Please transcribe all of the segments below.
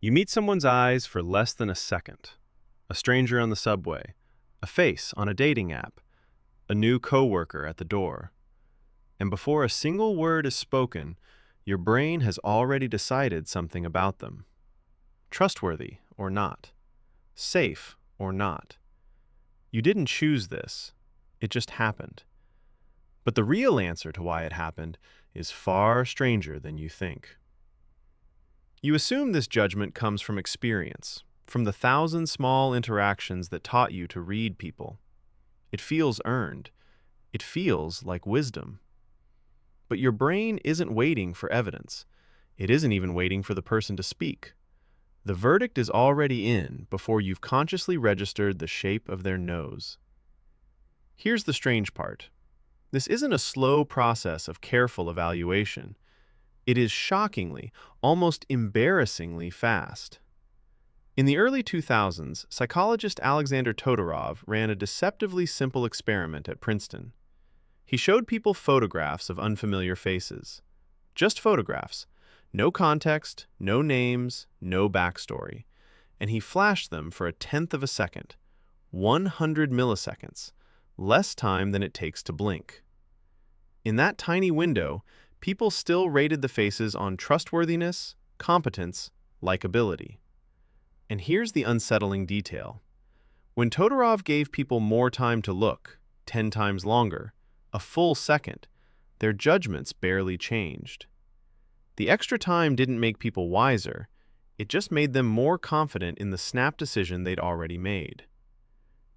You meet someone's eyes for less than a second. A stranger on the subway, a face on a dating app, a new coworker at the door. And before a single word is spoken, your brain has already decided something about them. Trustworthy or not. Safe or not. You didn't choose this. It just happened. But the real answer to why it happened is far stranger than you think. You assume this judgment comes from experience, from the thousand small interactions that taught you to read people. It feels earned. It feels like wisdom. But your brain isn't waiting for evidence. It isn't even waiting for the person to speak. The verdict is already in before you've consciously registered the shape of their nose. Here's the strange part. This isn't a slow process of careful evaluation. It is shockingly, almost embarrassingly fast. In the early 2000s, psychologist Alexander Todorov ran a deceptively simple experiment at Princeton. He showed people photographs of unfamiliar faces. Just photographs. No context, no names, no backstory. And he flashed them for a tenth of a second. 100 milliseconds. Less time than it takes to blink. In that tiny window, people still rated the faces on trustworthiness, competence, likability. And here's the unsettling detail. When Todorov gave people more time to look, 10 times longer, a full second, their judgments barely changed. The extra time didn't make people wiser, it just made them more confident in the snap decision they'd already made.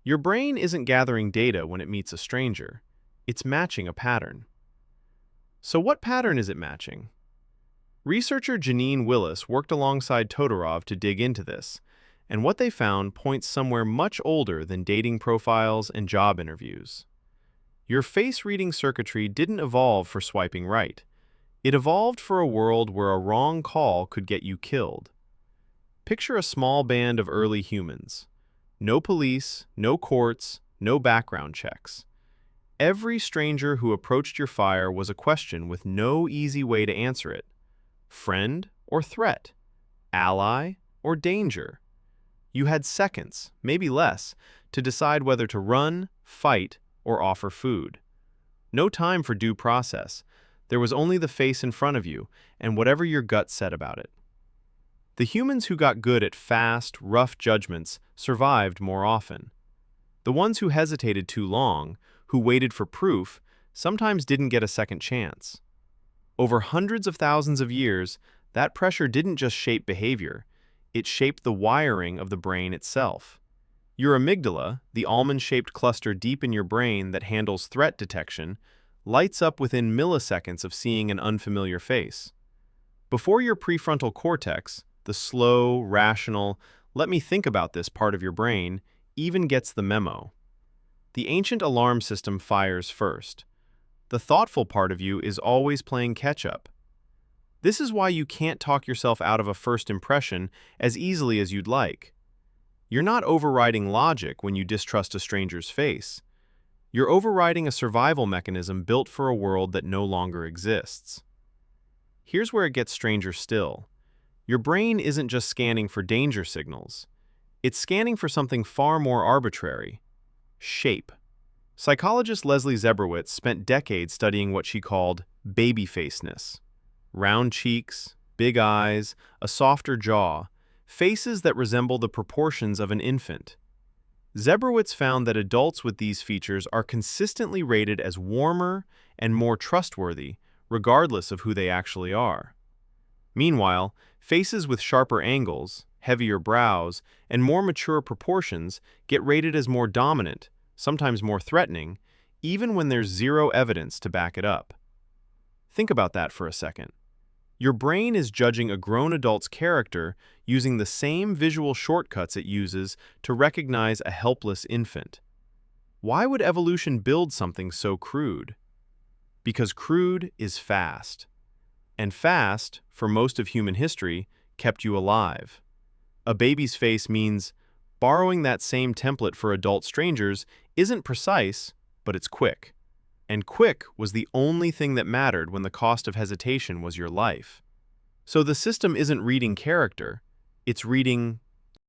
Your brain isn't gathering data when it meets a stranger, it's matching a pattern. So what pattern is it matching? Researcher Janine Willis worked alongside Todorov to dig into this, and what they found points somewhere much older than dating profiles and job interviews. Your face-reading circuitry didn't evolve for swiping right. It evolved for a world where a wrong call could get you killed. Picture a small band of early humans. No police, no courts, no background checks. Every stranger who approached your fire was a question with no easy way to answer it. Friend or threat? Ally or danger? You had seconds, maybe less, to decide whether to run, fight, or offer food. No time for due process. There was only the face in front of you and whatever your gut said about it. The humans who got good at fast, rough judgments survived more often. The ones who hesitated too long, who waited for proof, sometimes didn't get a second chance. Over hundreds of thousands of years, that pressure didn't just shape behavior, it shaped the wiring of the brain itself. Your amygdala, the almond-shaped cluster deep in your brain that handles threat detection, lights up within milliseconds of seeing an unfamiliar face. Before your prefrontal cortex, the slow, rational, let me think about this part of your brain, even gets the memo. The ancient alarm system fires first. The thoughtful part of you is always playing catch-up. This is why you can't talk yourself out of a first impression as easily as you'd like. You're not overriding logic when you distrust a stranger's face. You're overriding a survival mechanism built for a world that no longer exists. Here's where it gets stranger still. Your brain isn't just scanning for danger signals. It's scanning for something far more arbitrary. Shape. Psychologist Leslie Zebrowitz spent decades studying what she called baby-faceness. Round cheeks, big eyes, a softer jaw, faces that resemble the proportions of an infant. Zebrowitz found that adults with these features are consistently rated as warmer and more trustworthy, regardless of who they actually are. Meanwhile, faces with sharper angles, heavier brows, and more mature proportions get rated as more dominant, sometimes more threatening, even when there's zero evidence to back it up. Think about that for a second. Your brain is judging a grown adult's character using the same visual shortcuts it uses to recognize a helpless infant. Why would evolution build something so crude? Because crude is fast. And fast, for most of human history, kept you alive. A baby's face means borrowing that same template for adult strangers isn't precise, but it's quick. And quick was the only thing that mattered when the cost of hesitation was your life. So the system isn't reading character, It's reading